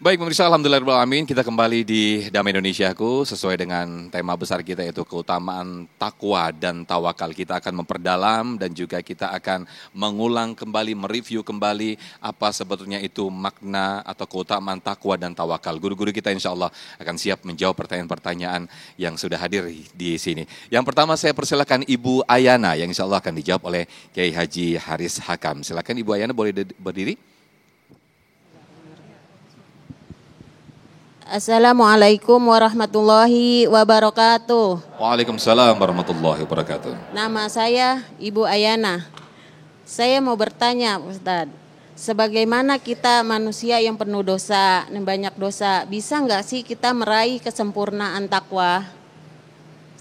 Baik pemirsa, alhamdulillahirrahmanirrahim, kita kembali di Damai Indonesiaku sesuai dengan tema besar kita yaitu keutamaan takwa dan tawakal. Kita akan memperdalam dan juga kita akan mengulang kembali, mereview kembali apa sebetulnya itu makna atau keutamaan takwa dan tawakal. Guru-guru kita insya Allah akan siap menjawab pertanyaan-pertanyaan yang sudah hadir di sini. Yang pertama saya persilakan Ibu Ayana yang insya Allah akan dijawab oleh Kiai Haji Haris Hakam. Silakan Ibu Ayana, boleh berdiri? Assalamualaikum warahmatullahi wabarakatuh. Waalaikumsalam warahmatullahi wabarakatuh. Nama saya Ibu Ayana. Saya mau bertanya Ustadz, sebagaimana kita manusia yang penuh dosa dan banyak dosa, bisa nggak sih kita meraih kesempurnaan takwa?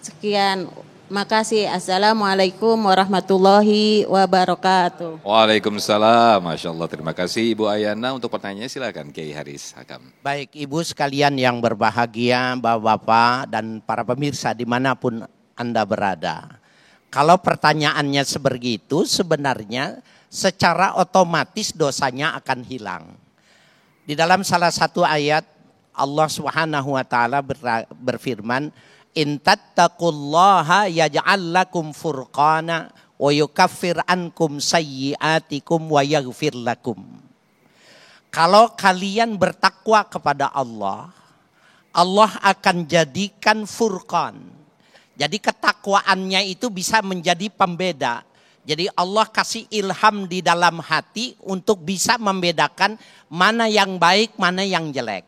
Sekian, makasih. Assalamualaikum warahmatullahi wabarakatuh. Waalaikumsalam, Masya Allah. Terima kasih Ibu Ayana. Untuk pertanyaannya silakan Kiai Haris Hakam. Baik Ibu sekalian yang berbahagia, Bapak-Bapak dan para pemirsa dimanapun Anda berada. Kalau pertanyaannya sebegitu sebenarnya secara otomatis dosanya akan hilang. Di dalam salah satu ayat Allah Subhanahu wa taala berfirman, "In tattaqullaha yaj'al lakum furqana wa yukaffir ankum sayyi'atikum wa yaghfir lakum." Kalau kalian bertakwa kepada Allah, Allah akan jadikan furqan. Jadi ketakwaannya itu bisa menjadi pembeda. Jadi Allah kasih ilham di dalam hati untuk bisa membedakan mana yang baik, mana yang jelek.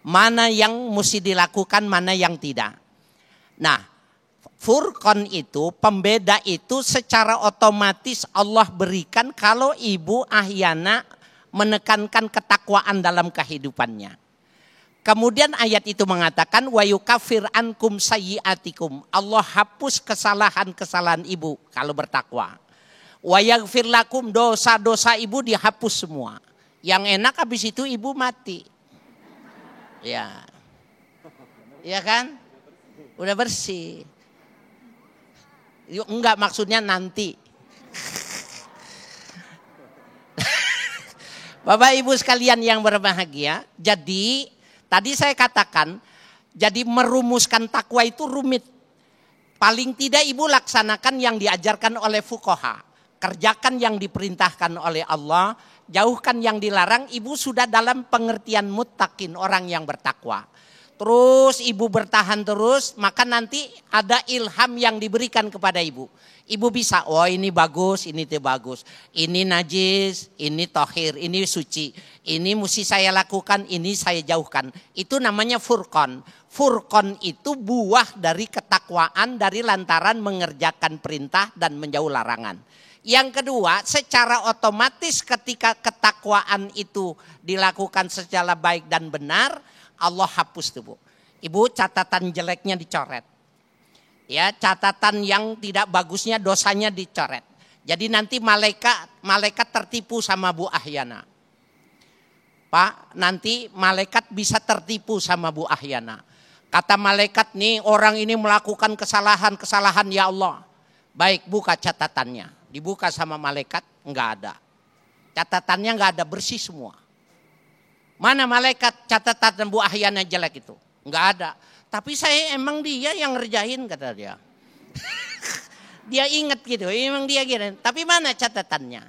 Mana yang mesti dilakukan, mana yang tidak. Nah, furqan itu, pembeda itu secara otomatis Allah berikan kalau Ibu Ahyana menekankan ketakwaan dalam kehidupannya. Kemudian ayat itu mengatakan wa yukaffir ankum sayyi'atikum. Allah hapus kesalahan-kesalahan Ibu kalau bertakwa. Wa yaghfir lakum, dosa-dosa Ibu dihapus semua. Yang enak habis itu Ibu mati. Ya. Ya kan? Udah bersih. Enggak, maksudnya nanti. Bapak Ibu sekalian yang berbahagia, jadi tadi saya katakan, jadi merumuskan takwa itu rumit. Paling tidak Ibu laksanakan yang diajarkan oleh fuqaha. Kerjakan yang diperintahkan oleh Allah, jauhkan yang dilarang. Ibu sudah dalam pengertian muttaqin, orang yang bertakwa. Terus Ibu bertahan terus, maka nanti ada ilham yang diberikan kepada Ibu. Ibu bisa, oh ini bagus, ini tidak bagus. Ini najis, ini tohir, ini suci. Ini mesti saya lakukan, ini saya jauhkan. Itu namanya furqan. Furqan itu buah dari ketakwaan dari lantaran mengerjakan perintah dan menjauh larangan. Yang kedua, secara otomatis ketika ketakwaan itu dilakukan secara baik dan benar, Allah hapus tuh Bu. Ibu catatan jeleknya dicoret. Ya, catatan yang tidak bagusnya dosanya dicoret. Jadi nanti malaikat tertipu sama Bu Ahyana. Pak, nanti malaikat bisa tertipu sama Bu Ahyana. Kata malaikat nih, orang ini melakukan kesalahan ya Allah. Baik, buka catatannya. Dibuka sama malaikat, enggak ada. Catatannya enggak ada, bersih semua. Mana malaikat catatan Bu Ahyana jelek itu? Enggak ada. Tapi saya emang dia yang ngerjain kata dia. Dia ingat gitu, emang dia gitu. Tapi mana catatannya?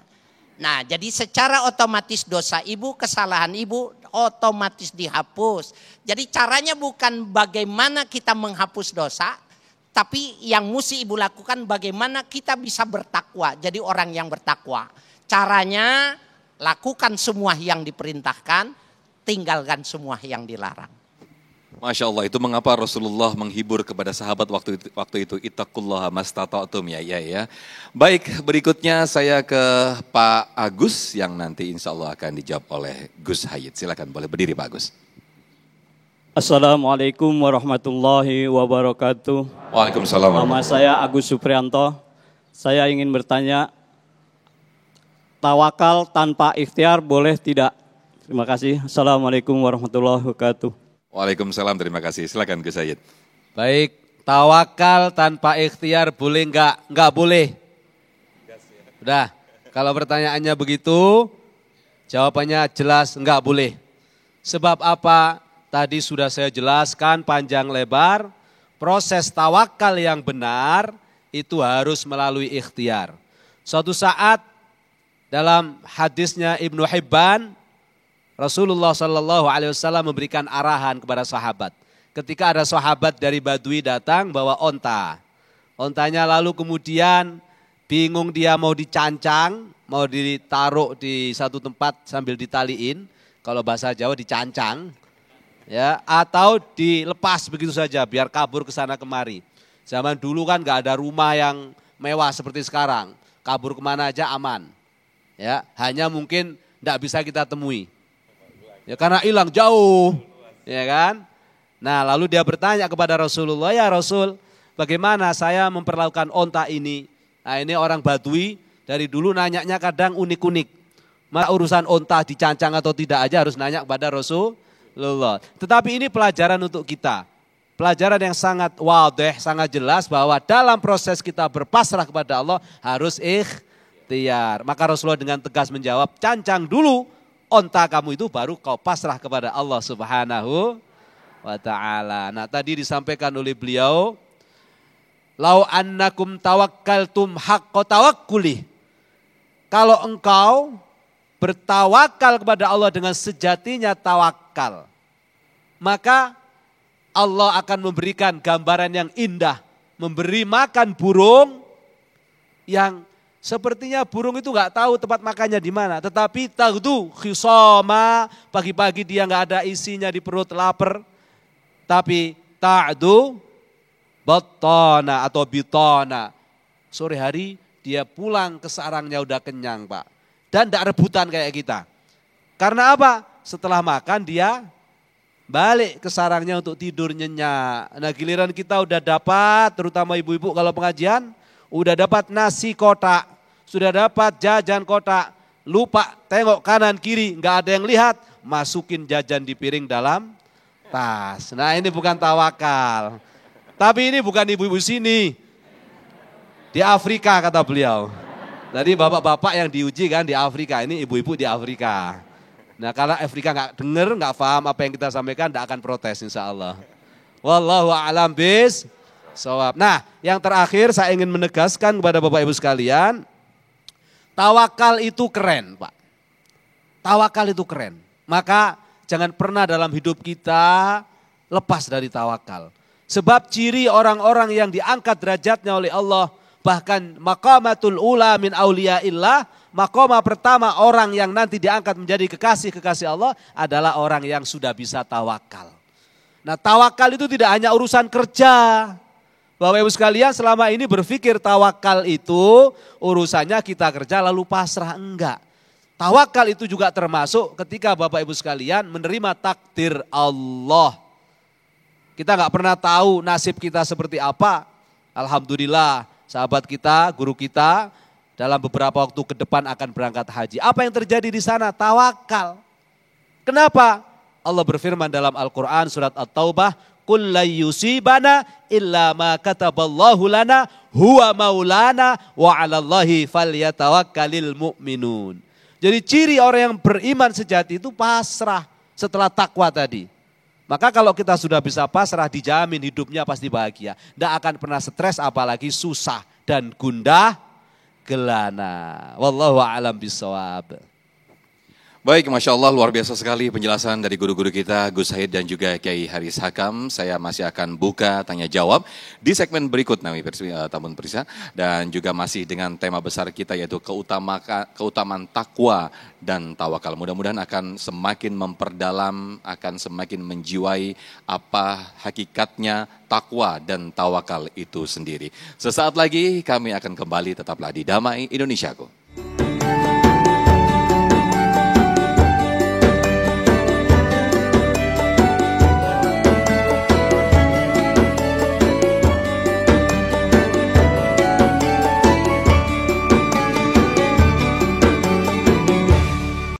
Nah, jadi secara otomatis dosa Ibu, kesalahan Ibu otomatis dihapus. Jadi caranya bukan bagaimana kita menghapus dosa, tapi yang mesti Ibu lakukan bagaimana kita bisa bertakwa. Jadi orang yang bertakwa. Caranya lakukan semua yang diperintahkan, tinggalkan semua yang dilarang. Masya Allah, itu mengapa Rasulullah menghibur kepada sahabat waktu itu ittaqullaha mastata'tum ya. Baik, berikutnya saya ke Pak Agus yang nanti insya Allah akan dijawab oleh Gus Hayid. Silakan, boleh berdiri Pak Agus. Assalamualaikum warahmatullahi wabarakatuh. Waalaikumsalam. Nama saya Agus Suprianto. Saya ingin bertanya, tawakal tanpa ikhtiar boleh tidak? Terima kasih. Assalamualaikum warahmatullahi wabarakatuh. Waalaikumsalam, terima kasih. Silakan Gus Hayid. Baik, tawakal tanpa ikhtiar boleh enggak? Enggak boleh. Udah, kalau pertanyaannya begitu, jawabannya jelas enggak boleh. Sebab apa? Tadi sudah saya jelaskan panjang lebar, proses tawakal yang benar itu harus melalui ikhtiar. Suatu saat dalam hadisnya Ibnu Hibban, Rasulullah SAW memberikan arahan kepada sahabat. Ketika ada sahabat dari Badui datang bawa onta. Ontanya lalu kemudian bingung dia mau dicancang, mau ditaruh di satu tempat sambil ditaliin. Kalau bahasa Jawa dicancang. Ya, atau dilepas begitu saja biar kabur ke sana kemari. Zaman dulu kan gak ada rumah yang mewah seperti sekarang. Kabur kemana aja aman. Ya, hanya mungkin tidak bisa kita temui. Ya, karena hilang jauh. Ya kan? Nah, lalu dia bertanya kepada Rasulullah, "Ya Rasul, bagaimana saya memperlakukan onta ini?" Nah, ini orang Badui dari dulu nanyanya kadang unik-unik. Maka urusan onta dicancang atau tidak aja harus nanya kepada Rasulullah. Tetapi ini pelajaran untuk kita. Pelajaran yang sangat wadih, sangat jelas bahwa dalam proses kita berpasrah kepada Allah harus ikhtiar. Maka Rasulullah dengan tegas menjawab, cancang dulu onta kamu itu baru kau pasrah kepada Allah Subhanahu wa ta'ala. Nah, tadi disampaikan oleh beliau, lau annakum tawakkaltum haqqa tawakkuli. Kalau engkau bertawakal kepada Allah dengan sejatinya tawakal, maka Allah akan memberikan gambaran yang indah, memberi makan burung yang sepertinya burung itu nggak tahu tempat makannya di mana, tetapi taghdu khisama, pagi-pagi dia nggak ada isinya di perut, lapar, tapi ta'du batana atau bitana, sore hari dia pulang ke sarangnya udah kenyang, Pak. Dan tidak rebutan kayak kita. Karena apa? Setelah makan dia balik ke sarangnya untuk tidur nyenyak. Nah, giliran kita udah dapat, terutama ibu-ibu kalau pengajian, udah dapat nasi kotak, sudah dapat jajan kotak, lupa tengok kanan kiri, nggak ada yang lihat, masukin jajan di piring dalam tas. Nah, ini bukan tawakal. Tapi ini bukan ibu-ibu sini. Di Afrika kata beliau. Tadi bapak-bapak yang diuji kan di Afrika, ini ibu-ibu di Afrika. Nah, kalau Afrika nggak dengar, nggak paham apa yang kita sampaikan, nggak akan protes insya Allah. Wallahu a'lam bis-shawab. Nah, yang terakhir saya ingin menegaskan kepada bapak ibu sekalian, tawakal itu keren, Pak. Tawakal itu keren. Maka jangan pernah dalam hidup kita lepas dari tawakal. Sebab ciri orang-orang yang diangkat derajatnya oleh Allah, bahkan maqamatul ula min auliyaillah, maqamah pertama orang yang nanti diangkat menjadi kekasih-kekasih Allah adalah orang yang sudah bisa tawakal. Nah, tawakal itu tidak hanya urusan kerja. Bapak Ibu sekalian, selama ini berpikir tawakal itu urusannya kita kerja lalu pasrah, enggak. Tawakal itu juga termasuk ketika Bapak Ibu sekalian menerima takdir Allah. Kita enggak pernah tahu nasib kita seperti apa. Alhamdulillah, sahabat kita, guru kita dalam beberapa waktu ke depan akan berangkat haji. Apa yang terjadi di sana? Tawakal. Kenapa? Allah berfirman dalam Al-Quran surat At-Taubah, "Qul la yusibana illa ma kataballahu lana huwa maulana wa 'alallahi falyatawakkalil mu'minun." Jadi ciri orang yang beriman sejati itu pasrah setelah takwa tadi. Maka kalau kita sudah bisa pasrah, dijamin hidupnya pasti bahagia. Tidak akan pernah stres apalagi susah dan gundah gelana. Wallahu a'lam bishawab. Baik, Masya Allah, luar biasa sekali penjelasan dari guru-guru kita, Gus Said dan juga Kiai Haris Hakam. Saya masih akan buka tanya jawab di segmen berikut, Tamun Perisa. Dan juga masih dengan tema besar kita yaitu keutamaan takwa dan tawakal. Mudah-mudahan akan semakin memperdalam, akan semakin menjiwai apa hakikatnya takwa dan tawakal itu sendiri. Sesaat lagi kami akan kembali, tetaplah di Damai Indonesiaku.